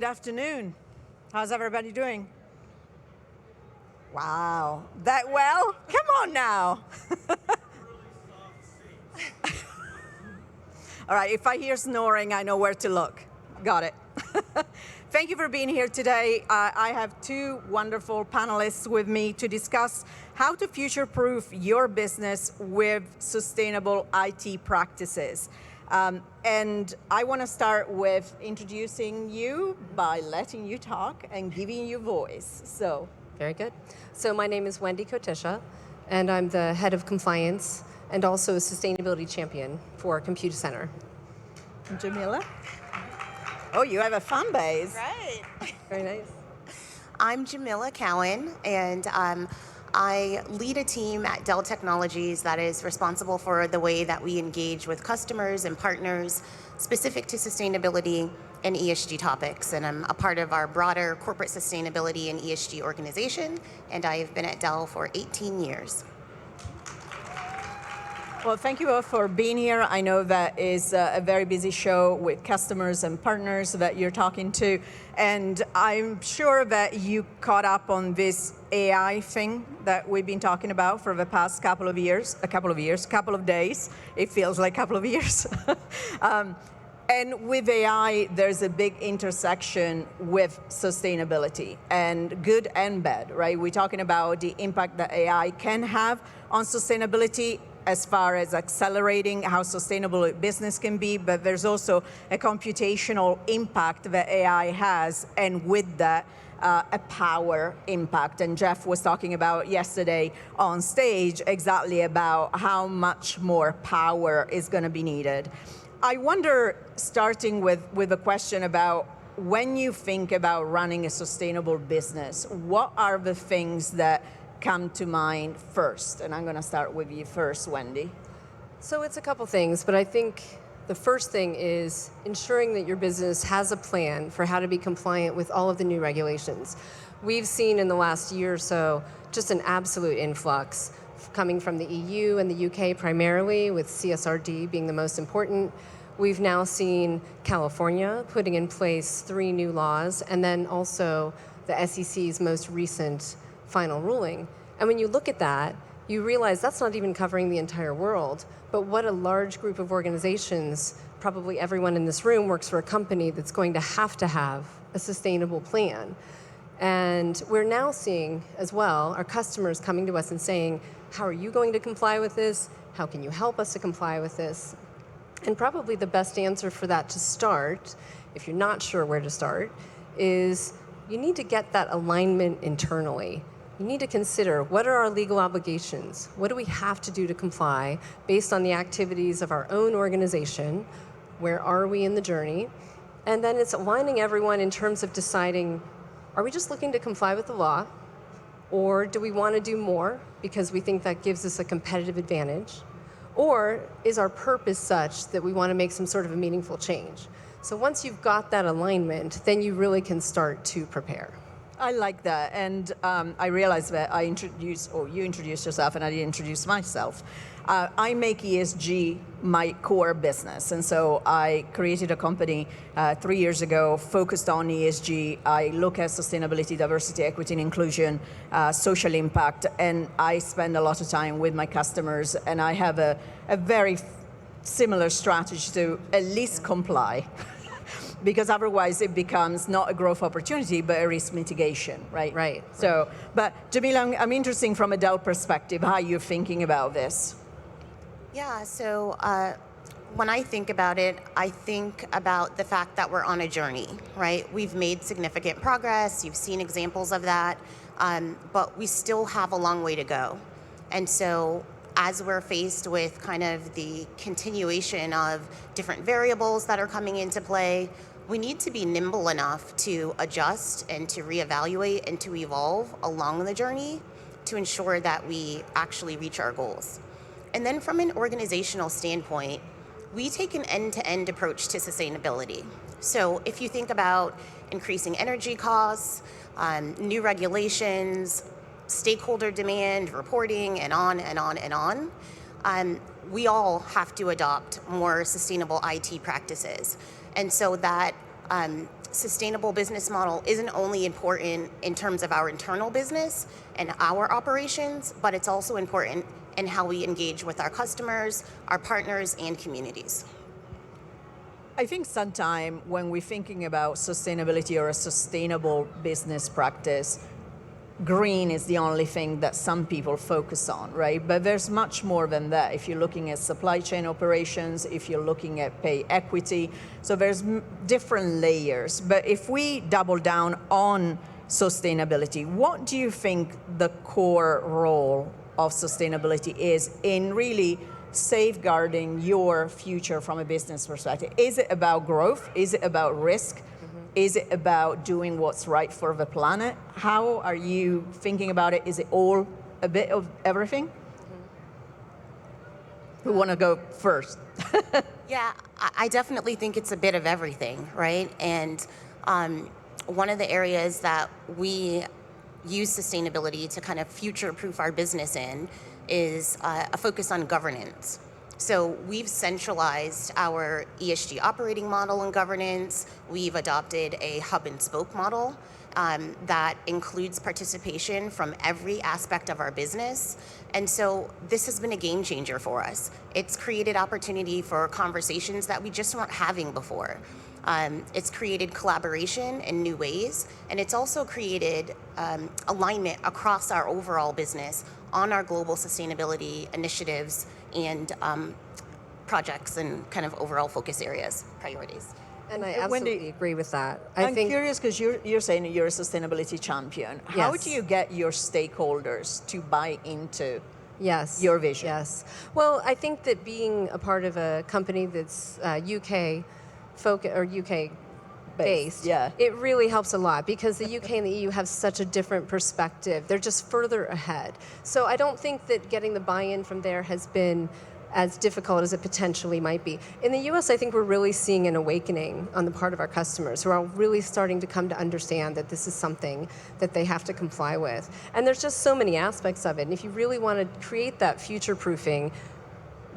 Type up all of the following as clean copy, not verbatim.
Good afternoon. How's everybody doing? Wow, that well? Come on now. All right, if I hear snoring, I know where to look. Got it. Thank you for being here today. I have two wonderful panelists with me to discuss how to future-proof your business with sustainable IT practices. And I want to start with introducing you by letting you talk and giving you voice. So, very good. So my name is Wendy Kotisha, and I'm the head of compliance and also a sustainability champion for Computer Center. Jamila? Oh, you have a fan base. Right. Very nice. I'm Jamila Cowan, and I lead a team at Dell Technologies that is responsible for the way that we engage with customers and partners specific to sustainability and ESG topics. And I'm a part of our broader corporate sustainability and ESG organization, and I have been at Dell for 18 years. Well, thank you all for being here. I know that is a very busy show with customers and partners that you're talking to. And I'm sure that you caught up on this AI thing that we've been talking about for the past couple of days. It feels like a couple of years. And with AI, there's a big intersection with sustainability, and good and bad, right? We're talking about the impact that AI can have on sustainability as far as accelerating how sustainable a business can be, but there's also a computational impact that AI has, and with that, a power impact. And Jeff was talking about yesterday on stage exactly about how much more power is going to be needed. I wonder, starting with a question about when you think about running a sustainable business, what are the things that come to mind first? And I'm going to start with you first, Wendy. So it's a couple things, but I think the first thing is ensuring that your business has a plan for how to be compliant with all of the new regulations. We've seen in the last year or so just an absolute influx coming from the EU and the UK primarily, with CSRD being the most important. We've now seen California putting in place 3 new laws, and then also the SEC's most recent final ruling. And when you look at that, you realize that's not even covering the entire world, but what a large group of organizations, probably everyone in this room works for a company that's going to have a sustainable plan. And we're now seeing as well our customers coming to us and saying, how are you going to comply with this? How can you help us to comply with this? And probably the best answer for that to start, if you're not sure where to start, is you need to get that alignment internally. You need to consider, what are our legal obligations? What do we have to do to comply based on the activities of our own organization? Where are we in the journey? And then it's aligning everyone in terms of deciding, are we just looking to comply with the law? Or do we want to do more because we think that gives us a competitive advantage? Or is our purpose such that we want to make some sort of a meaningful change? So once you've got that alignment, then you really can start to prepare. I like that, and I realized that you introduced yourself and I didn't introduce myself. I make ESG my core business, and so I created a company 3 years ago focused on ESG. I look at sustainability, diversity, equity, and inclusion, social impact, and I spend a lot of time with my customers, and I have a very similar strategy to at least comply. Because otherwise it becomes not a growth opportunity, but a risk mitigation, right? Right. So, but Jamila, I'm interested from a Dell perspective, how you're thinking about this. Yeah, so when I think about it, I think about the fact that we're on a journey, right? We've made significant progress. You've seen examples of that, but we still have a long way to go. And so as we're faced with kind of the continuation of different variables that are coming into play, we need to be nimble enough to adjust and to reevaluate and to evolve along the journey to ensure that we actually reach our goals. And then from an organizational standpoint, we take an end-to-end approach to sustainability. So if you think about increasing energy costs, new regulations, stakeholder demand, reporting, and on and on and on, we all have to adopt more sustainable IT practices. And so that sustainable business model isn't only important in terms of our internal business and our operations, but it's also important in how we engage with our customers, our partners, and communities. I think sometime when we're thinking about sustainability or a sustainable business practice, green is the only thing that some people focus on, right? But there's much more than that. If you're looking at supply chain operations, if you're looking at pay equity, so there's different layers. But if we double down on sustainability, what do you think the core role of sustainability is in really safeguarding your future from a business perspective? Is it about growth? Is it about risk? Is it about doing what's right for the planet? How are you thinking about it? Is it all a bit of everything? Who want to go first? Yeah, I definitely think it's a bit of everything, right? And one of the areas that we use sustainability to kind of future-proof our business in is a focus on governance. So we've centralized our ESG operating model and governance. We've adopted a hub and spoke model that includes participation from every aspect of our business. And so this has been a game changer for us. It's created opportunity for conversations that we just weren't having before. It's created collaboration in new ways, and it's also created alignment across our overall business on our global sustainability initiatives and projects and kind of overall focus areas, priorities. And I absolutely agree with that. I'm curious because you're saying you're a sustainability champion. How Yes. do you get your stakeholders to buy into Yes. your vision? Yes. Well, I think that being a part of a company that's UK based, yeah. it really helps a lot because the UK and the EU have such a different perspective. They're just further ahead. So I don't think that getting the buy-in from there has been as difficult as it potentially might be. In the US, I think we're really seeing an awakening on the part of our customers who are really starting to come to understand that this is something that they have to comply with. And there's just so many aspects of it. And if you really want to create that future-proofing,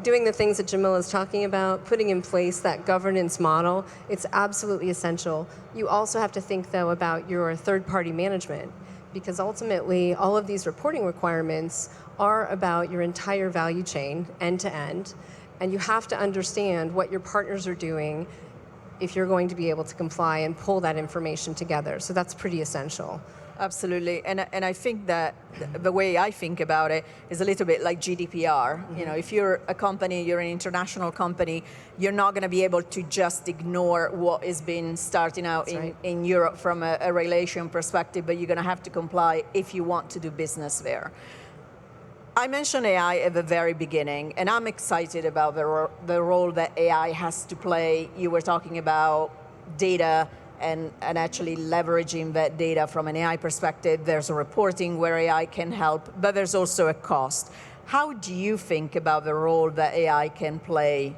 doing the things that Jamila is talking about, putting in place that governance model, it's absolutely essential. You also have to think, though, about your third-party management, because ultimately all of these reporting requirements are about your entire value chain, end to end, and you have to understand what your partners are doing if you're going to be able to comply and pull that information together. So that's pretty essential. Absolutely, and I think that the way I think about it is a little bit like GDPR. Mm-hmm. You know, if you're a company, you're an international company, you're not going to be able to just ignore what is being starting out in Europe from a regulation perspective, but you're going to have to comply if you want to do business there. I mentioned AI at the very beginning, and I'm excited about the role that AI has to play. You were talking about data and actually leveraging that data from an AI perspective. There's a reporting where AI can help, but there's also a cost. How do you think about the role that AI can play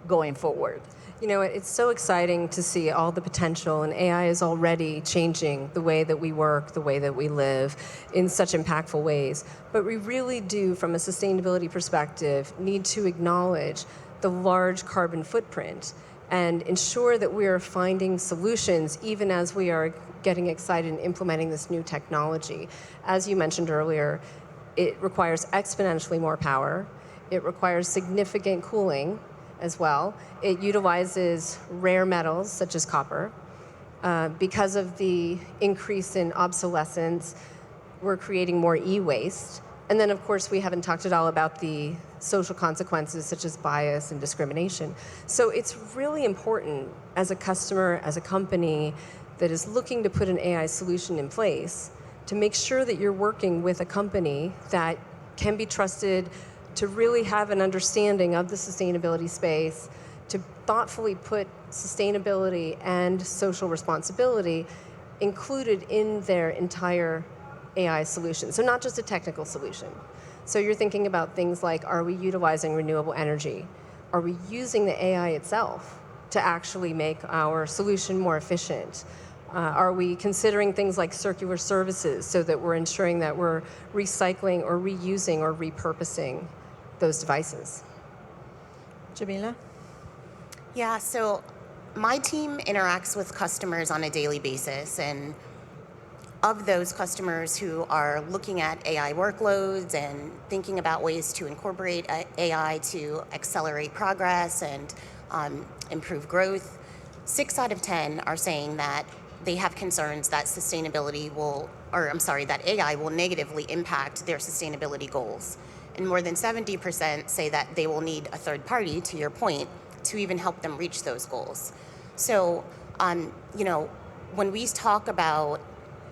going forward? You know, it's so exciting to see all the potential, and AI is already changing the way that we work, the way that we live in such impactful ways. But we really do, from a sustainability perspective, need to acknowledge the large carbon footprint and ensure that we are finding solutions even as we are getting excited and implementing this new technology. As you mentioned earlier, it requires exponentially more power. It requires significant cooling as well. It utilizes rare metals such as copper. Because of the increase in obsolescence, we're creating more e-waste. And then, of course, we haven't talked at all about the social consequences such as bias and discrimination. So it's really important as a customer, as a company that is looking to put an AI solution in place to make sure that you're working with a company that can be trusted to really have an understanding of the sustainability space, to thoughtfully put sustainability and social responsibility included in their entire AI solution. So not just a technical solution. So you're thinking about things like, are we utilizing renewable energy? Are we using the AI itself to actually make our solution more efficient? Are we considering things like circular services so that we're ensuring that we're recycling or reusing or repurposing those devices? Jamila? Yeah, so my team interacts with customers on a daily basis, and of those customers who are looking at AI workloads and thinking about ways to incorporate AI to accelerate progress and improve growth, 6 out of 10 are saying that they have concerns that that AI will negatively impact their sustainability goals. And more than 70% say that they will need a third party, to your point, to even help them reach those goals. So, when we talk about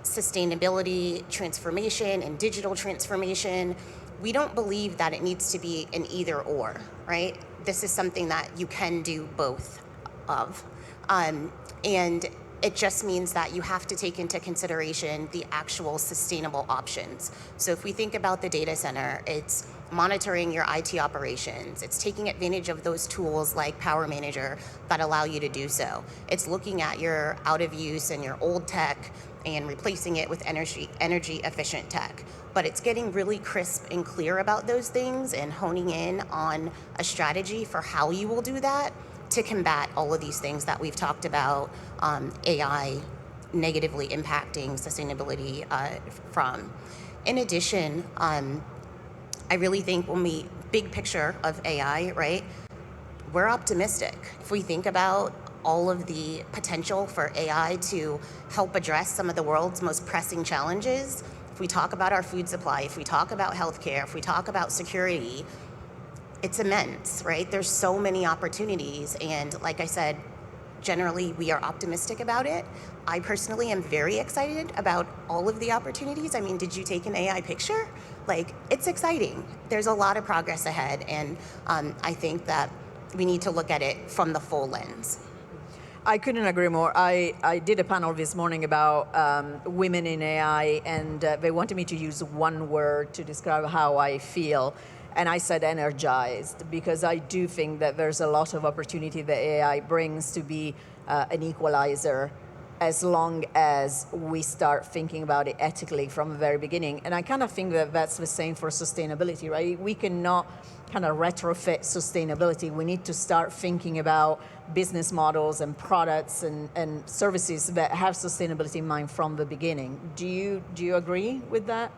sustainability transformation and digital transformation, we don't believe that it needs to be an either or, right? This is something that you can do both of. And it just means that you have to take into consideration the actual sustainable options. So if we think about the data center, it's monitoring your IT operations. It's taking advantage of those tools like Power Manager that allow you to do so. It's looking at your out of use and your old tech and replacing it with energy efficient tech. But it's getting really crisp and clear about those things and honing in on a strategy for how you will do that to combat all of these things that we've talked about, AI negatively impacting sustainability from. In addition, I really think big picture of AI, right, we're optimistic. If we think about all of the potential for AI to help address some of the world's most pressing challenges, if we talk about our food supply, if we talk about healthcare, if we talk about security, it's immense, right? There's so many opportunities, and like I said, generally we are optimistic about it. I personally am very excited about all of the opportunities. I mean, did you take an AI picture? Like, it's exciting. There's a lot of progress ahead, and I think that we need to look at it from the full lens. I couldn't agree more. I did a panel this morning about women in AI, and they wanted me to use one word to describe how I feel. And I said energized, because I do think that there's a lot of opportunity that AI brings to be an equalizer, as long as we start thinking about it ethically from the very beginning. And I kind of think that that's the same for sustainability, right? We cannot kind of retrofit sustainability. We need to start thinking about business models and products and services that have sustainability in mind from the beginning. Do you agree with that?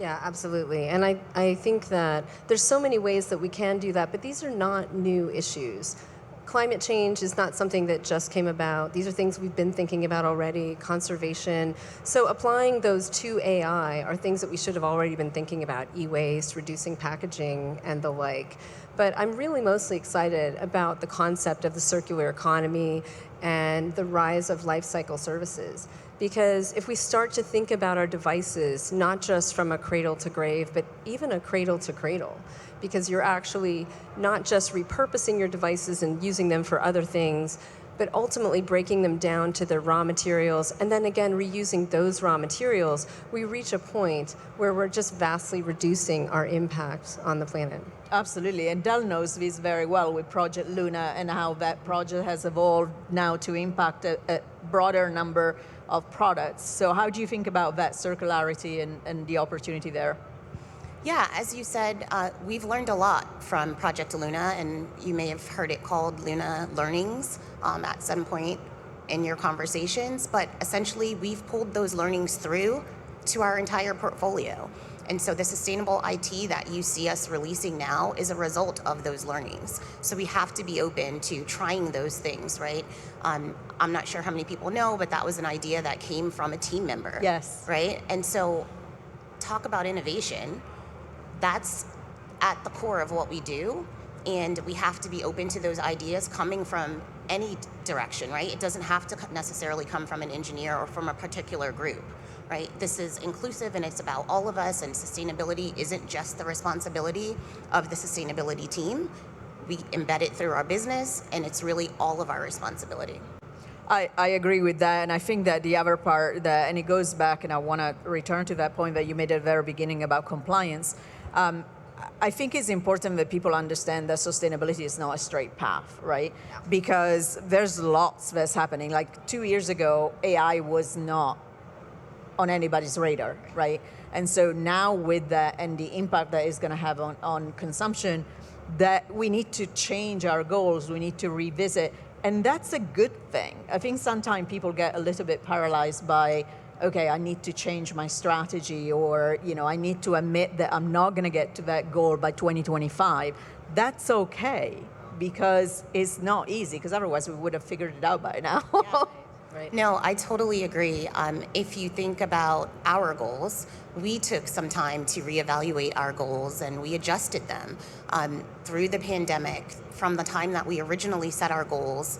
Yeah, absolutely. And I think that there's so many ways that we can do that, but these are not new issues. Climate change is not something that just came about. These are things we've been thinking about already, conservation. So applying those to AI are things that we should have already been thinking about, e-waste, reducing packaging, and the like. But I'm really mostly excited about the concept of the circular economy and the rise of life cycle services. Because if we start to think about our devices, not just from a cradle to grave, but even a cradle to cradle, because you're actually not just repurposing your devices and using them for other things, but ultimately breaking them down to their raw materials, and then again reusing those raw materials, we reach a point where we're just vastly reducing our impact on the planet. Absolutely, and Dell knows this very well with Project Luna and how that project has evolved now to impact a broader number of products. So how do you think about that circularity and the opportunity there? Yeah, as you said, we've learned a lot from Project Luna, and you may have heard it called Luna Learnings at some point in your conversations, but essentially we've pulled those learnings through to our entire portfolio. And so the sustainable IT that you see us releasing now is a result of those learnings. So we have to be open to trying those things, right? I'm not sure how many people know, but that was an idea that came from a team member. Yes. Right? And so talk about innovation. That's at the core of what we do, and we have to be open to those ideas coming from any direction, right? It doesn't have to necessarily come from an engineer or from a particular group, right? This is inclusive, and it's about all of us, and sustainability isn't just the responsibility of the sustainability team. We embed it through our business, and it's really all of our responsibility. I agree with that, and I think that the other part, and it goes back, and I want to return to that point that you made at the very beginning about compliance. I think it's important that people understand that sustainability is not a straight path, right? Yeah. Because there's lots that's happening. Like 2 years ago, AI was not on anybody's radar, right? And so now with that and the impact that it's going to have on consumption, that we need to change our goals, we need to revisit And that's a good thing. I think sometimes people get a little bit paralyzed by, okay, I need to change my strategy, or I need to admit that I'm not going to get to that goal by 2025. That's okay, because it's not easy, because otherwise we would have figured it out by now. Yeah. Right. No, I totally agree. If you think about our goals, we took some time to reevaluate our goals and we adjusted them through the pandemic, from the time that we originally set our goals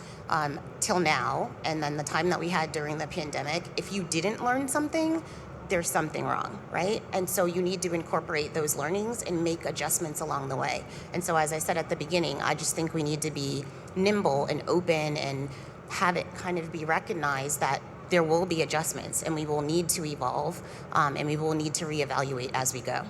till now, and then the time that we had during the pandemic. If you didn't learn something, there's something wrong, right? And so you need to incorporate those learnings and make adjustments along the way. And so, as I said at the beginning, I just think we need to be nimble and open and have it kind of be recognized that there will be adjustments and we will need to evolve and we will need to reevaluate as we go.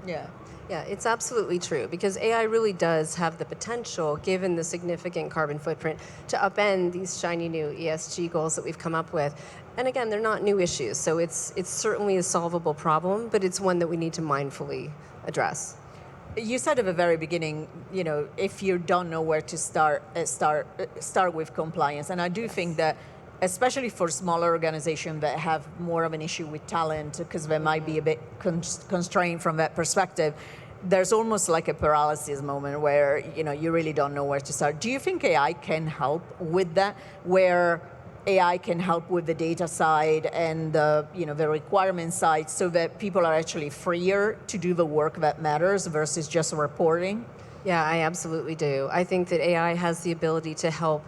Yeah. Yeah, it's absolutely true, because AI really does have the potential, given the significant carbon footprint, to upend these shiny new ESG goals that we've come up with. And again, they're not new issues, so it's certainly a solvable problem, but it's one that we need to mindfully address. You said at the very beginning, if you don't know where to start with compliance. And I do think that, especially for smaller organizations that have more of an issue with talent, because they might be a bit constrained from that perspective, there's almost like a paralysis moment where you really don't know where to start. Do you think AI can help with that, where AI can help with the data side and the requirement side, so that people are actually freer to do the work that matters versus just reporting? Yeah, I absolutely do. I think that AI has the ability to help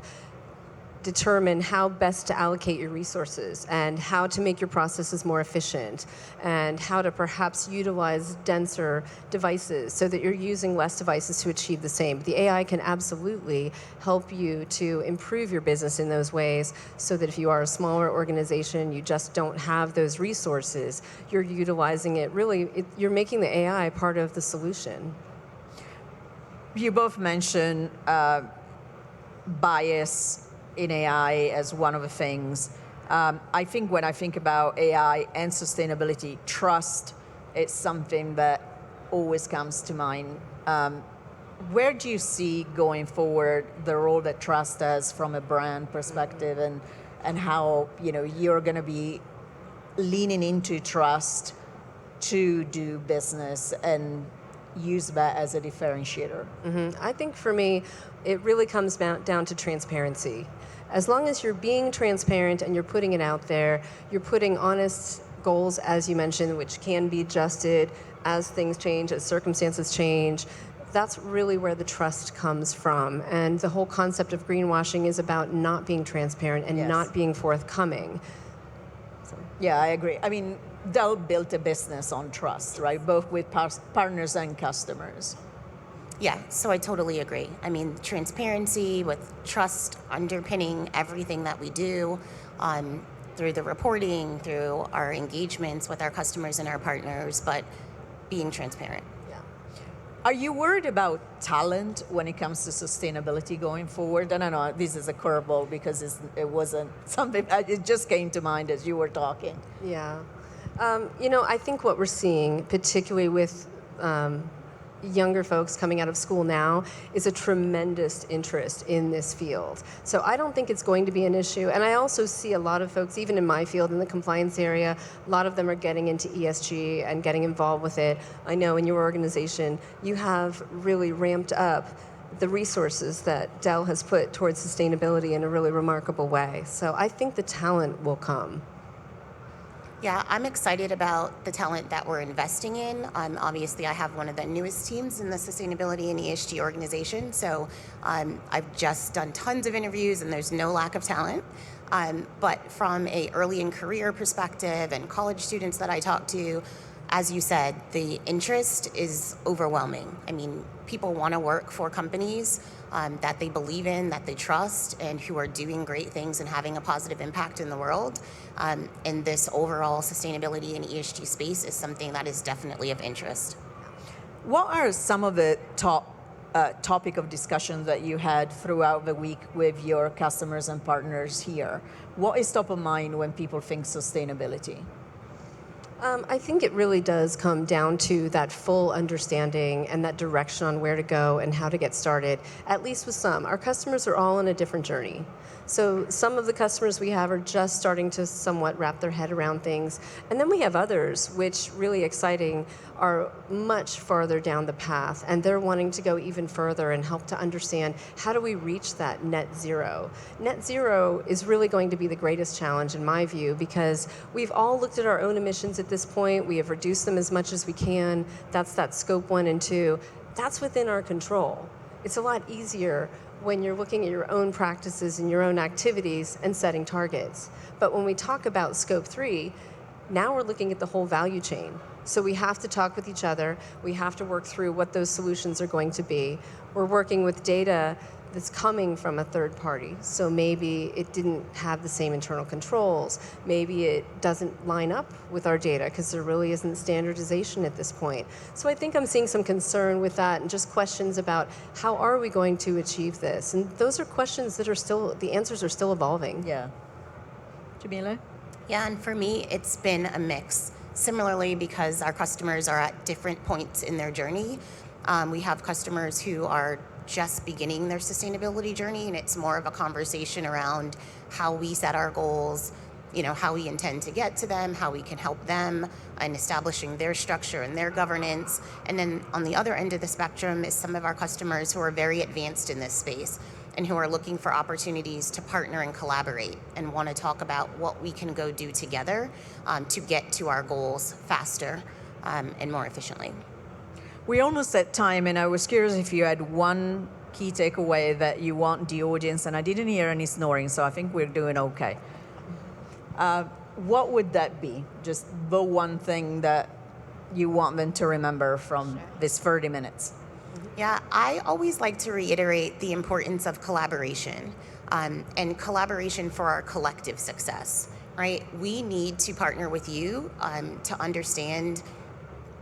determine how best to allocate your resources and how to make your processes more efficient and how to perhaps utilize denser devices so that you're using less devices to achieve the same. The AI can absolutely help you to improve your business in those ways, so that if you are a smaller organization, you just don't have those resources, you're utilizing it. Really, you're making the AI part of the solution. You both mentioned bias in AI as one of the things. I think when I think about AI and sustainability, trust is something that always comes to mind. Where do you see going forward the role that trust has from a brand perspective, and how you're going to be leaning into trust to do business and use that as a differentiator? I think for me, it really comes down to transparency. As long as you're being transparent and you're putting it out there, you're putting honest goals, as you mentioned, which can be adjusted as things change, as circumstances change. That's really where the trust comes from. And the whole concept of greenwashing is about not being transparent and not being forthcoming. So. Yeah, I agree. I mean, Dell built a business on trust, right? Both with partners and customers. Yeah, so I totally agree. I mean, transparency with trust underpinning everything that we do, through the reporting, through our engagements with our customers and our partners, but being transparent. Yeah. Are you worried about talent when it comes to sustainability going forward? And I know this is a curveball because it wasn't something, it just came to mind as you were talking. Yeah. I think what we're seeing, particularly with younger folks coming out of school now, is a tremendous interest in this field. So I don't think it's going to be an issue. And I also see a lot of folks, even in my field, in the compliance area, a lot of them are getting into ESG and getting involved with it. I know in your organization, you have really ramped up the resources that Dell has put towards sustainability in a really remarkable way. So I think the talent will come. Yeah, I'm excited about the talent that we're investing in. Obviously, I have one of the newest teams in the sustainability and ESG organization, so I've just done tons of interviews and there's no lack of talent. But from a early in career perspective and college students that I talk to, as you said, the interest is overwhelming. I mean, people want to work for companies that they believe in, that they trust, and who are doing great things and having a positive impact in the world. And this overall sustainability and ESG space is something that is definitely of interest. What are some of the top topic of discussion that you had throughout the week with your customers and partners here? What is top of mind when people think sustainability? I think it really does come down to that full understanding and that direction on where to go and how to get started, at least with some. Our customers are all on a different journey. So some of the customers we have are just starting to somewhat wrap their head around things. And then we have others, which really exciting, are much farther down the path. And they're wanting to go even further and help to understand how do we reach that net zero. Net zero is really going to be the greatest challenge in my view, because we've all looked at our own emissions at this point. We have reduced them as much as we can. That's that scope 1 and 2. That's within our control. It's a lot easier when you're looking at your own practices and your own activities and setting targets. But when we talk about scope 3, now we're looking at the whole value chain. So we have to talk with each other. We have to work through what those solutions are going to be. We're working with data that's coming from a third party. So maybe it didn't have the same internal controls. Maybe it doesn't line up with our data because there really isn't standardization at this point. So I think I'm seeing some concern with that and just questions about how are we going to achieve this? And those are questions that are still, the answers are still evolving. Yeah. Jamila? Yeah, and for me, it's been a mix. Similarly, because our customers are at different points in their journey. We have customers who are just beginning their sustainability journey, and it's more of a conversation around how we set our goals, how we intend to get to them, how we can help them in establishing their structure and their governance. And then on the other end of the spectrum is some of our customers who are very advanced in this space and who are looking for opportunities to partner and collaborate and want to talk about what we can go do together to get to our goals faster and more efficiently. We're almost at time, and I was curious if you had one key takeaway that you want the audience, and I didn't hear any snoring, so I think we're doing okay. What would that be? Just the one thing that you want them to remember from this 30 minutes? Yeah, I always like to reiterate the importance of collaboration and collaboration for our collective success, right? We need to partner with you to understand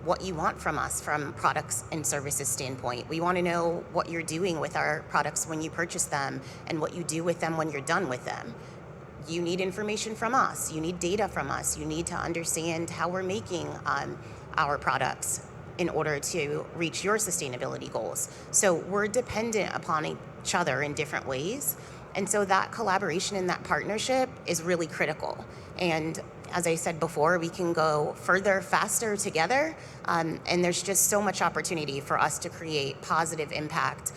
what you want from us from products and services standpoint. We want to know what you're doing with our products when you purchase them and what you do with them when you're done with them. You need information from us. You need data from us. You need to understand how we're making our products in order to reach your sustainability goals. So we're dependent upon each other in different ways. And so that collaboration and that partnership is really critical. And as I said before, we can go further, faster together. And there's just so much opportunity for us to create positive impact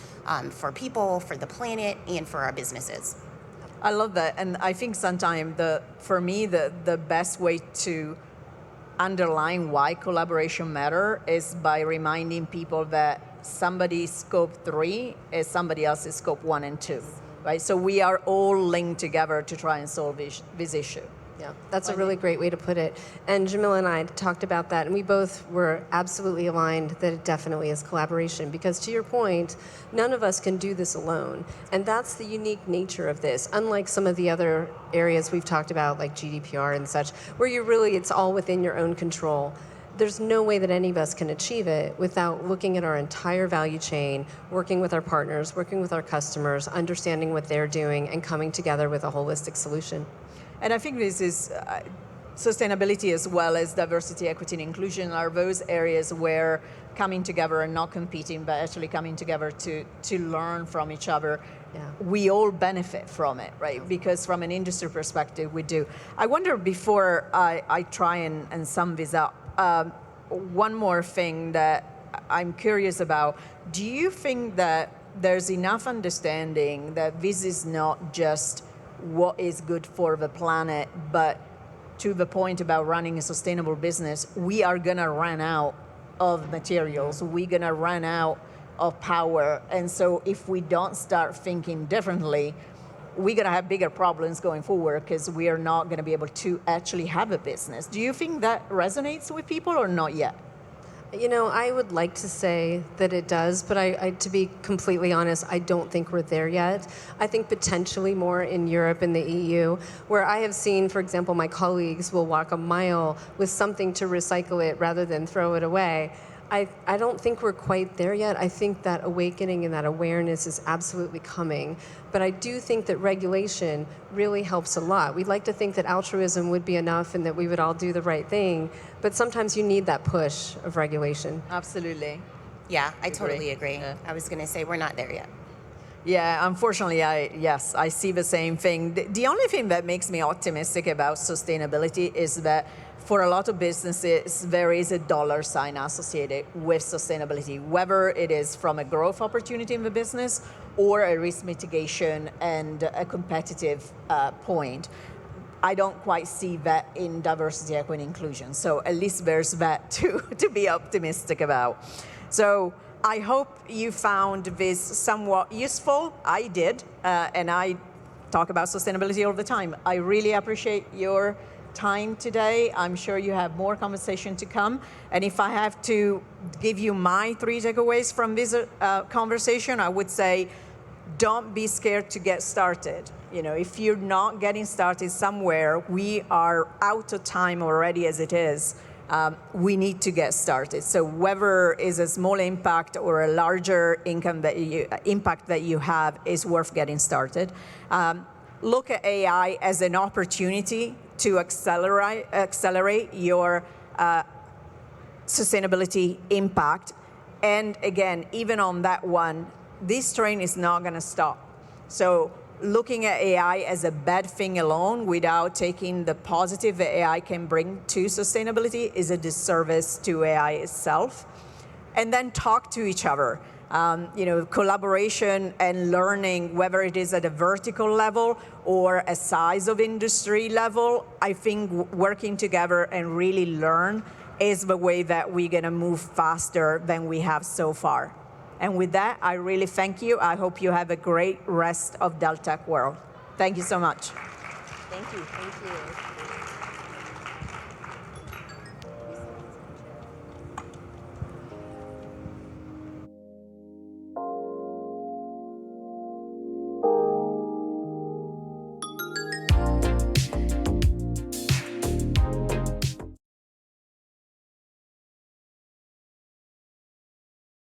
for people, for the planet, and for our businesses. I love that. And I think sometimes, for me, the best way to underline why collaboration matter is by reminding people that somebody's scope 3 is somebody else's scope 1 and 2. Right? So we are all linked together to try and solve this issue. Yeah, that's a really great way to put it. And Jamila and I talked about that, and we both were absolutely aligned that it definitely is collaboration. Because to your point, none of us can do this alone. And that's the unique nature of this, unlike some of the other areas we've talked about, like GDPR and such, where it's all within your own control. There's no way that any of us can achieve it without looking at our entire value chain, working with our partners, working with our customers, understanding what they're doing, and coming together with a holistic solution. And I think this is sustainability as well as diversity, equity, and inclusion are those areas where coming together and not competing, but actually coming together to learn from each other. Yeah. We all benefit from it, right? Because from an industry perspective, we do. I wonder, before I try and sum this up, one more thing that I'm curious about. Do you think that there's enough understanding that this is not just what is good for the planet, but to the point about running a sustainable business, we are going to run out of materials. We're going to run out of power. And so if we don't start thinking differently, we're going to have bigger problems going forward because we are not going to be able to actually have a business. Do you think that resonates with people or not yet? I would like to say that it does, but I, to be completely honest, I don't think we're there yet. I think potentially more in Europe and the EU, where I have seen, for example, my colleagues will walk a mile with something to recycle it rather than throw it away. I don't think we're quite there yet. I think that awakening and that awareness is absolutely coming. But I do think that regulation really helps a lot. We'd like to think that altruism would be enough and that we would all do the right thing, but sometimes you need that push of regulation. Absolutely. Yeah, I totally agree. Yeah. I was going to say we're not there yet. Yeah, unfortunately, I see the same thing. The only thing that makes me optimistic about sustainability is that for a lot of businesses, there is a dollar sign associated with sustainability, whether it is from a growth opportunity in the business or a risk mitigation and a competitive point. I don't quite see that in diversity, equity, and inclusion. So at least there's that to be optimistic about. So I hope you found this somewhat useful. I did, and I talk about sustainability all the time. I really appreciate your time today. I'm sure you have more conversation to come. And if I have to give you my 3 takeaways from this conversation, I would say, don't be scared to get started. You know, if you're not getting started somewhere, we are out of time already as it is. We need to get started. So whether it's a small impact or a larger impact that you have is worth getting started. Look at AI as an opportunity to accelerate your sustainability impact. And again, even on that one, this train is not going to stop. So looking at AI as a bad thing alone without taking the positive that AI can bring to sustainability is a disservice to AI itself. And then talk to each other. Collaboration and learning, whether it is at a vertical level or a size of industry level, I think working together and really learn is the way that we're going to move faster than we have so far. And with that, I really thank you. I hope you have a great rest of Dell Tech World. Thank you so much. Thank you. Thank you.